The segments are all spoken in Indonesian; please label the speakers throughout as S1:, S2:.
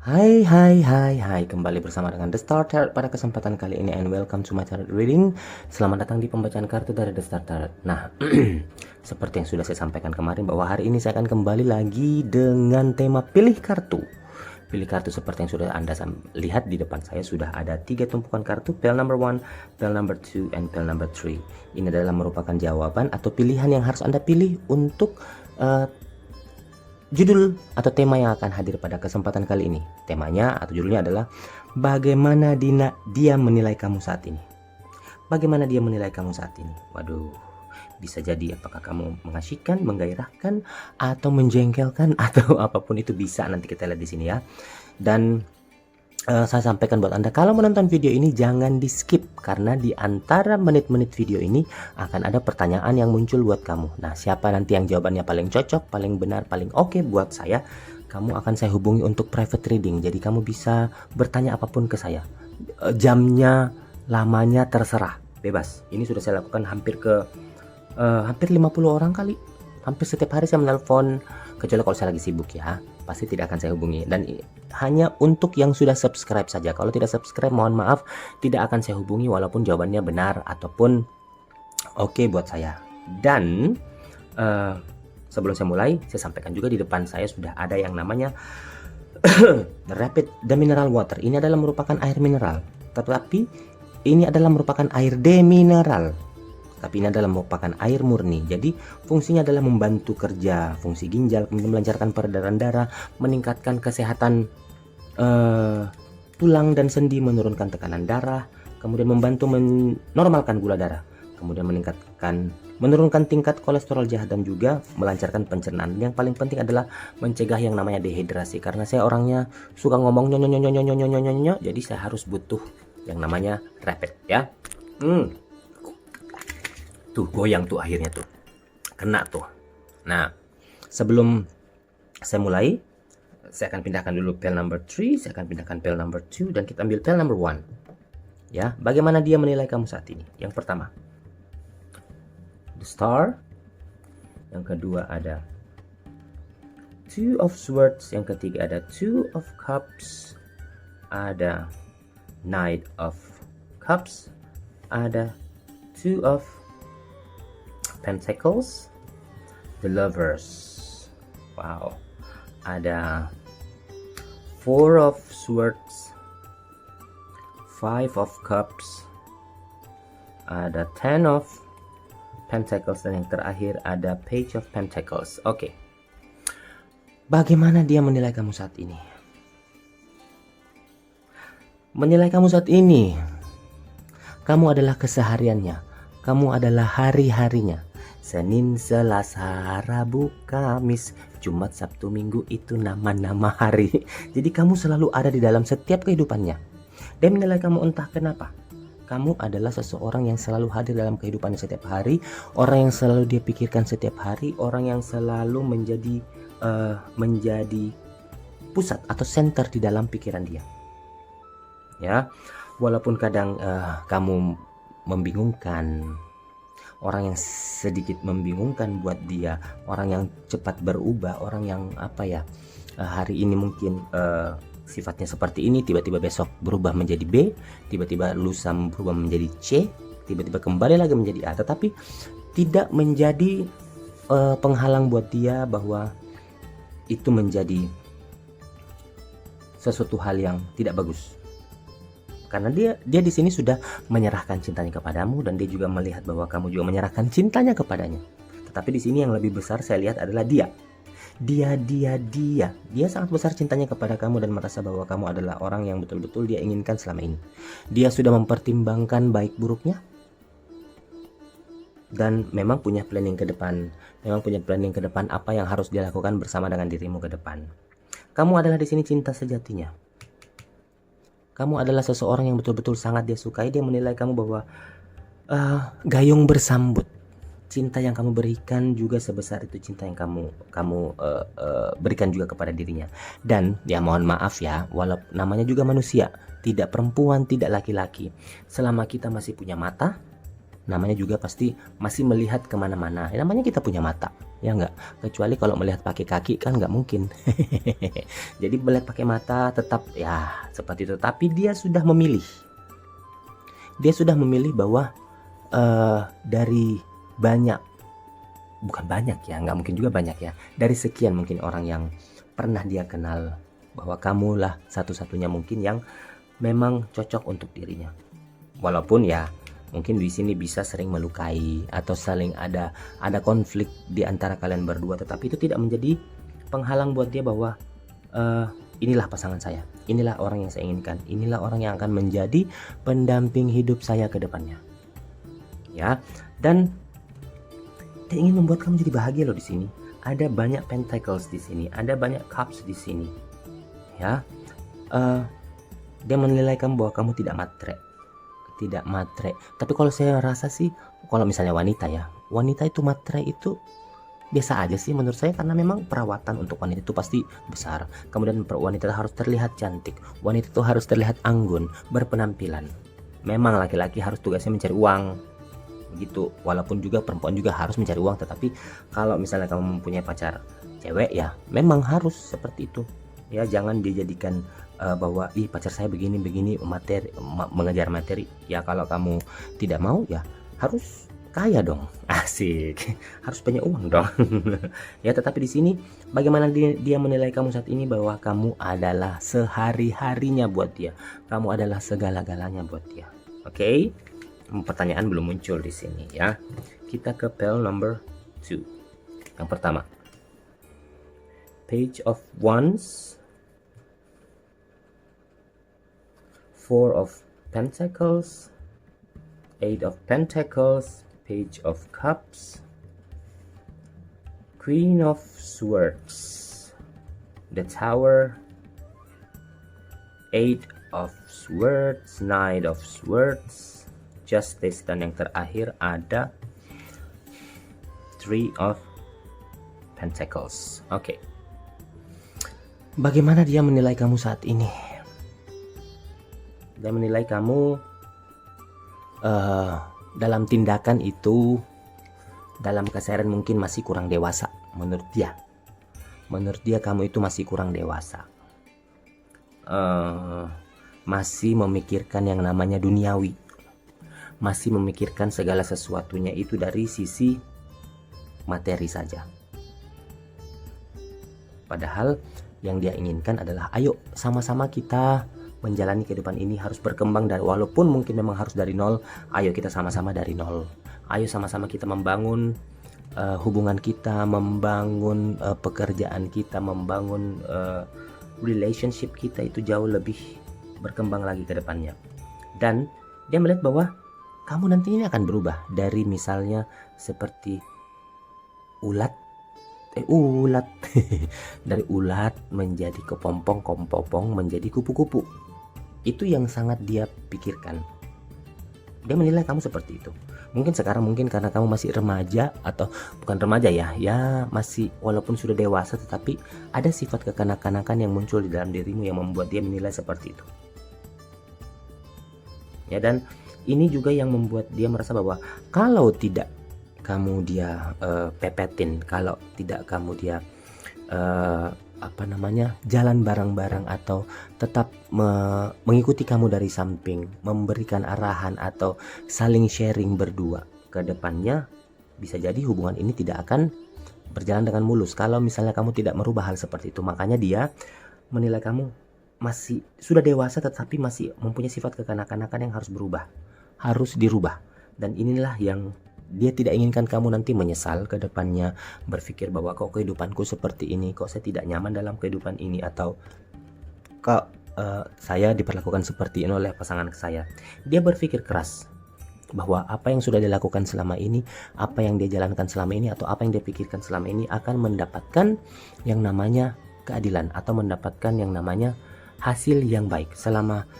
S1: Hai, kembali bersama dengan The Star Tarot pada kesempatan kali ini, and welcome to my tarot reading. Selamat datang di pembacaan kartu dari The Star Tarot. Nah, seperti yang sudah saya sampaikan kemarin bahwa hari ini saya akan kembali lagi dengan tema pilih kartu. Pilih kartu seperti yang sudah Anda lihat di depan saya sudah ada 3 tumpukan kartu, pile number 1, pile number 2, and pile number 3. Ini adalah merupakan jawaban atau pilihan yang harus Anda pilih untuk judul atau tema yang akan hadir pada kesempatan kali ini. Temanya atau judulnya adalah bagaimana dia menilai kamu saat ini. Bagaimana dia menilai kamu saat ini? Waduh, bisa jadi apakah kamu mengasyikkan, menggairahkan, atau menjengkelkan, atau apapun itu bisa, nanti kita lihat di sini ya. Dan saya sampaikan buat Anda, kalau menonton video ini jangan di skip, karena di antara menit-menit video ini akan ada pertanyaan yang muncul buat kamu. Nah, siapa nanti yang jawabannya paling cocok, paling benar, paling oke buat saya, kamu akan saya hubungi untuk private reading. Jadi kamu bisa bertanya apapun ke saya. Jamnya, lamanya terserah, bebas. Ini sudah saya lakukan hampir 50 orang kali. Hampir setiap hari saya menelpon, kecuali kalau saya lagi sibuk ya, pasti tidak akan saya hubungi. Dan hanya untuk yang sudah subscribe saja. Kalau tidak subscribe, mohon maaf, tidak akan saya hubungi walaupun jawabannya benar ataupun oke buat saya. Dan sebelum saya mulai, saya sampaikan juga di depan saya sudah ada yang namanya Rapid the Mineral Water. Ini adalah merupakan air mineral, tetapi ini adalah merupakan air demineral. Tapi ini adalah merupakan air murni. Jadi fungsinya adalah membantu kerja fungsi ginjal, kemudian melancarkan peredaran darah, meningkatkan kesehatan tulang dan sendi, menurunkan tekanan darah, kemudian membantu menormalkan gula darah, kemudian menurunkan tingkat kolesterol jahat, dan juga melancarkan pencernaan. Yang paling penting adalah mencegah yang namanya dehidrasi, karena saya orangnya suka ngomong nyonyo, jadi saya harus butuh yang namanya rapid ya. Tuh goyang tuh akhirnya tuh, kena tuh. Nah, sebelum saya mulai, saya akan pindahkan dulu pile number 3, saya akan pindahkan pile number 2, dan kita ambil pile number 1 ya. Bagaimana dia menilai kamu saat ini? Yang pertama the Star, yang kedua ada Two of Swords, yang ketiga ada Two of Cups, ada Knight of Cups, ada Two of Pentacles, the Lovers, wow, ada Four of Swords, Five of Cups, ada Ten of Pentacles, dan yang terakhir ada Page of Pentacles. Oke. Bagaimana dia menilai kamu saat ini? Menilai kamu saat ini, kamu adalah kesehariannya, kamu adalah hari-harinya. Senin, Selasa, Rabu, Kamis, Jumat, Sabtu, Minggu, itu nama-nama hari. Jadi kamu selalu ada di dalam setiap kehidupannya. Dia menilai kamu entah kenapa. Kamu adalah seseorang yang selalu hadir dalam kehidupannya setiap hari, orang yang selalu dia pikirkan setiap hari, orang yang selalu menjadi pusat atau center di dalam pikiran dia. Ya, walaupun kadang kamu membingungkan, orang yang sedikit membingungkan buat dia, orang yang cepat berubah, orang yang hari ini mungkin sifatnya seperti ini, tiba-tiba besok berubah menjadi B, tiba-tiba lusa berubah menjadi C, tiba-tiba kembali lagi menjadi A, tetapi tidak menjadi penghalang buat dia bahwa itu menjadi sesuatu hal yang tidak bagus. Karena dia di sini sudah menyerahkan cintanya kepadamu, dan dia juga melihat bahwa kamu juga menyerahkan cintanya kepadanya. Tetapi di sini yang lebih besar saya lihat adalah dia sangat besar cintanya kepada kamu, dan merasa bahwa kamu adalah orang yang betul-betul dia inginkan selama ini. Dia sudah mempertimbangkan baik buruknya, dan memang punya planning ke depan. Apa yang harus dia lakukan bersama dengan dirimu ke depan. Kamu adalah di sini cinta sejatinya. Kamu adalah seseorang yang betul-betul sangat dia sukai. Dia menilai kamu bahwa gayung bersambut. Cinta yang kamu berikan juga sebesar itu cinta yang kamu berikan juga kepada dirinya. Dan ya mohon maaf ya, walaupun namanya juga manusia, tidak perempuan, tidak laki-laki. Selama kita masih punya mata, namanya juga pasti masih melihat kemana-mana. Namanya kita punya mata, ya enggak? Kecuali kalau melihat pakai kaki kan nggak mungkin. Jadi melihat pakai mata tetap ya seperti itu. Tapi dia sudah memilih. Dia sudah memilih bahwa dari banyak, bukan banyak ya, nggak mungkin juga banyak ya. Dari sekian mungkin orang yang pernah dia kenal, bahwa kamulah satu-satunya mungkin yang memang cocok untuk dirinya. Walaupun ya mungkin di sini bisa sering melukai atau saling ada konflik di antara kalian berdua, tetapi itu tidak menjadi penghalang buat dia bahwa inilah pasangan saya, inilah orang yang saya inginkan, inilah orang yang akan menjadi pendamping hidup saya ke depannya. Ya, dan dia ingin membuat kamu jadi bahagia loh di sini. Ada banyak pentacles di sini, ada banyak cups di sini. Ya, dia menilai kamu bahwa kamu tidak matre. Tapi kalau saya rasa sih, kalau misalnya wanita ya, wanita itu matre itu biasa aja sih menurut saya, karena memang perawatan untuk wanita itu pasti besar. Kemudian wanita harus terlihat cantik, wanita itu harus terlihat anggun, berpenampilan. Memang laki-laki harus tugasnya mencari uang gitu, walaupun juga perempuan juga harus mencari uang. Tetapi kalau misalnya kamu mempunyai pacar cewek ya memang harus seperti itu ya. Jangan dijadikan bahwa pacar saya begini materi, mengejar materi ya. Kalau kamu tidak mau ya harus kaya dong, asik, harus punya uang dong. Ya, tetapi di sini bagaimana dia menilai kamu saat ini, bahwa kamu adalah sehari-harinya buat dia, kamu adalah segala-galanya buat dia. Oke? Pertanyaan belum muncul di sini ya. Kita ke pile number 2. Yang pertama, Page of Wands, 4 of Pentacles, 8 of Pentacles, Page of Cups, Queen of Swords, the Tower, 8 of Swords, Knight of Swords, Justice, dan yang terakhir ada 3 of Pentacles. Oke. Bagaimana dia menilai kamu saat ini? Dia menilai kamu dalam tindakan itu, dalam keseharian mungkin masih kurang dewasa menurut dia. Menurut dia kamu itu masih kurang dewasa. Masih memikirkan yang namanya duniawi. Masih memikirkan segala sesuatunya itu dari sisi materi saja. Padahal yang dia inginkan adalah ayo sama-sama kita menjalani kehidupan ini, harus berkembang, dan walaupun mungkin memang harus dari nol, ayo kita sama-sama dari nol. Ayo sama-sama kita membangun hubungan kita, membangun pekerjaan kita, membangun relationship kita itu jauh lebih berkembang lagi ke depannya. Dan dia melihat bahwa kamu nanti ini akan berubah dari misalnya seperti ulat dari ulat menjadi kepompong menjadi kupu-kupu. Itu yang sangat dia pikirkan. Dia menilai kamu seperti itu. Mungkin sekarang karena kamu masih remaja, atau bukan remaja ya masih, walaupun sudah dewasa, tetapi ada sifat kekanak-kanakan yang muncul di dalam dirimu yang membuat dia menilai seperti itu. Ya, dan ini juga yang membuat dia merasa bahwa kalau tidak kamu dia pepetin, kalau tidak kamu dia jalan bareng-bareng atau tetap mengikuti kamu dari samping, memberikan arahan atau saling sharing berdua ke depannya, bisa jadi hubungan ini tidak akan berjalan dengan mulus kalau misalnya kamu tidak merubah hal seperti itu. Makanya dia menilai kamu masih sudah dewasa tetapi masih mempunyai sifat kekanak-kanakan yang harus berubah, harus dirubah. Dan inilah yang dia tidak inginkan kamu nanti menyesal ke depannya, berpikir bahwa kok kehidupanku seperti ini, kok saya tidak nyaman dalam kehidupan ini, atau kok saya diperlakukan seperti ini oleh pasangan saya. Dia berpikir keras bahwa apa yang sudah dilakukan selama ini, apa yang dia jalankan selama ini, atau apa yang dia pikirkan selama ini akan mendapatkan yang namanya keadilan, atau mendapatkan yang namanya hasil yang baik. Selama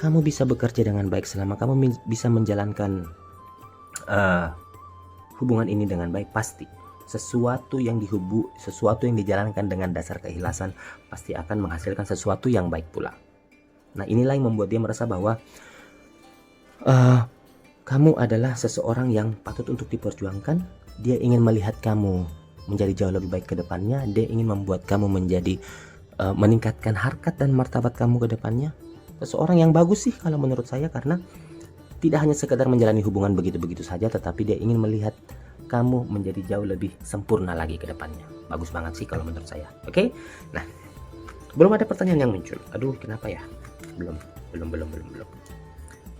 S1: kamu bisa bekerja dengan baik, selama kamu bisa menjalankan hubungan ini dengan baik, pasti sesuatu yang dijalankan dengan dasar keikhlasan pasti akan menghasilkan sesuatu yang baik pula. Nah, inilah yang membuat dia merasa bahwa kamu adalah seseorang yang patut untuk diperjuangkan. Dia ingin melihat kamu menjadi jauh lebih baik ke depannya. Dia ingin membuat kamu menjadi meningkatkan harkat dan martabat kamu ke depannya. Seseorang yang bagus sih kalau menurut saya, karena tidak hanya sekedar menjalani hubungan begitu-begitu saja, tetapi dia ingin melihat kamu menjadi jauh lebih sempurna lagi ke depannya. Bagus banget sih kalau menurut saya. Oke? Nah, belum ada pertanyaan yang muncul. Aduh, kenapa ya? Belum.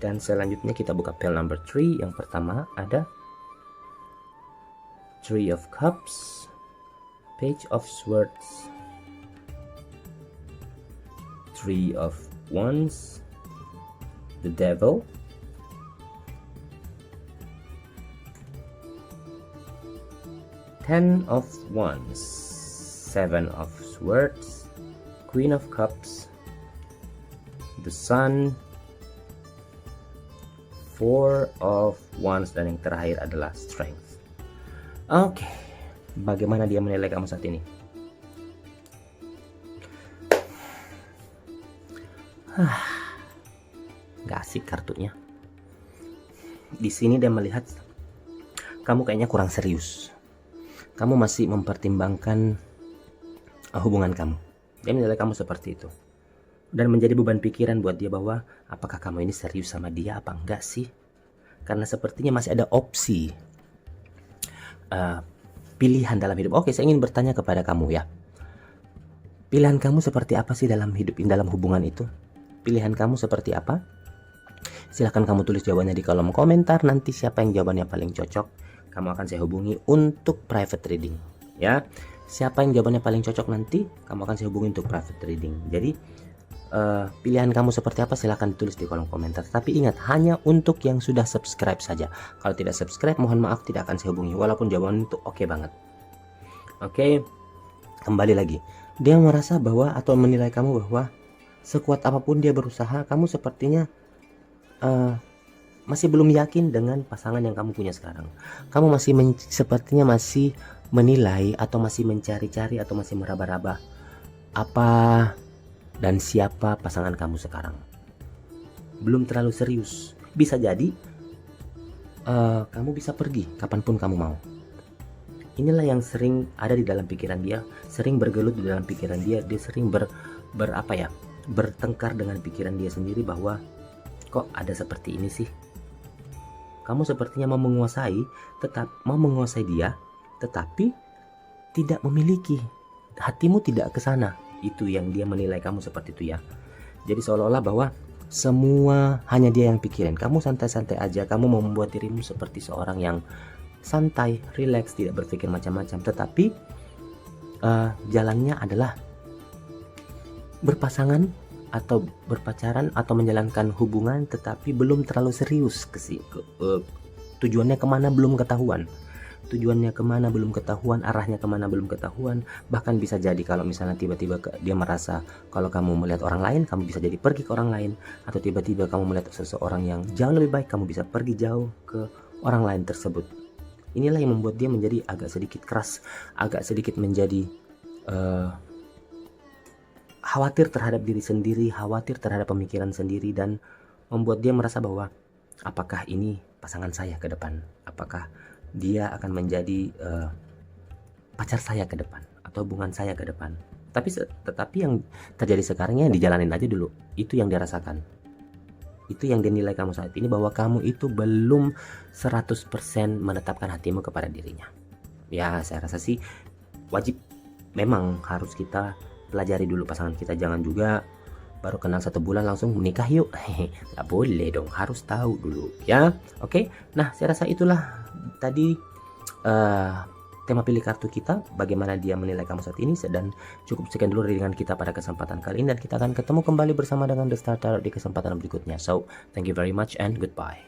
S1: Dan selanjutnya kita buka pile number 3. Yang pertama ada Three of Cups, Page of Swords, Three of Wands, the Devil, Ten of Wands, Seven of Swords, Queen of Cups, the Sun, Four of Wands, dan yang terakhir adalah Strength. Oke, bagaimana dia menilai kamu saat ini? Gak asik kartunya. Di sini dia melihat kamu kayaknya kurang serius. Kamu masih mempertimbangkan hubungan kamu. Dia menilai kamu seperti itu. Dan menjadi beban pikiran buat dia bahwa apakah kamu ini serius sama dia apa enggak sih? Karena sepertinya masih ada opsi pilihan dalam hidup. Oke, saya ingin bertanya kepada kamu ya. Pilihan kamu seperti apa sih dalam hidup, dalam hubungan itu? Pilihan kamu seperti apa? Silahkan kamu tulis jawabannya di kolom komentar. Nanti siapa yang jawabannya paling cocok, kamu akan saya hubungi untuk private reading. Ya, siapa yang jawabannya paling cocok nanti, kamu akan saya hubungi untuk private reading. Jadi pilihan kamu seperti apa silahkan tulis di kolom komentar. Tapi ingat, hanya untuk yang sudah subscribe saja. Kalau tidak subscribe, mohon maaf, tidak akan saya hubungi. Walaupun jawaban itu oke banget. Oke, kembali lagi. Dia merasa bahwa atau menilai kamu bahwa sekuat apapun dia berusaha, kamu sepertinya masih belum yakin dengan pasangan yang kamu punya sekarang. Kamu masih sepertinya masih menilai atau masih mencari-cari atau masih meraba-raba apa dan siapa pasangan kamu sekarang. Belum terlalu serius. Bisa jadi kamu bisa pergi kapanpun kamu mau. Inilah yang sering ada di dalam pikiran dia, sering bergelut di dalam pikiran dia. Dia sering bertengkar dengan pikiran dia sendiri bahwa kok ada seperti ini sih. Kamu sepertinya mau menguasai dia, tetapi tidak memiliki. Hatimu tidak ke sana. Itu yang dia menilai kamu seperti itu ya. Jadi seolah-olah bahwa semua hanya dia yang pikirin. Kamu santai-santai aja. Kamu mau membuat dirimu seperti seorang yang santai, relax, tidak berpikir macam-macam. Tetapi jalannya adalah berpasangan atau berpacaran atau menjalankan hubungan, tetapi belum terlalu serius. Tujuannya kemana belum ketahuan. Arahnya kemana belum ketahuan. Bahkan bisa jadi kalau misalnya tiba-tiba dia merasa kalau kamu melihat orang lain, kamu bisa jadi pergi ke orang lain. Atau tiba-tiba kamu melihat seseorang yang jauh lebih baik, kamu bisa pergi jauh ke orang lain tersebut. Inilah yang membuat dia menjadi agak sedikit keras, agak sedikit menjadi khawatir terhadap diri sendiri, khawatir terhadap pemikiran sendiri, dan membuat dia merasa bahwa apakah ini pasangan saya ke depan, apakah dia akan menjadi pacar saya ke depan atau hubungan saya ke depan. Tetapi yang terjadi sekarangnya dijalanin aja dulu. Itu yang dia rasakan. Itu yang dia nilai kamu saat ini, bahwa kamu itu belum 100% menetapkan hatimu kepada dirinya. Ya, saya rasa sih wajib, memang harus kita pelajari dulu pasangan kita. Jangan juga baru kenal 1 bulan langsung menikah yuk. Nggak boleh dong, harus tahu dulu ya. Oke, nah saya rasa itulah tadi tema pilih kartu kita, bagaimana dia menilai kamu saat ini. Dan cukup sekian dulu dengan kita pada kesempatan kali ini, dan kita akan ketemu kembali bersama dengan The Star Tarot di kesempatan berikutnya. So thank you very much and goodbye.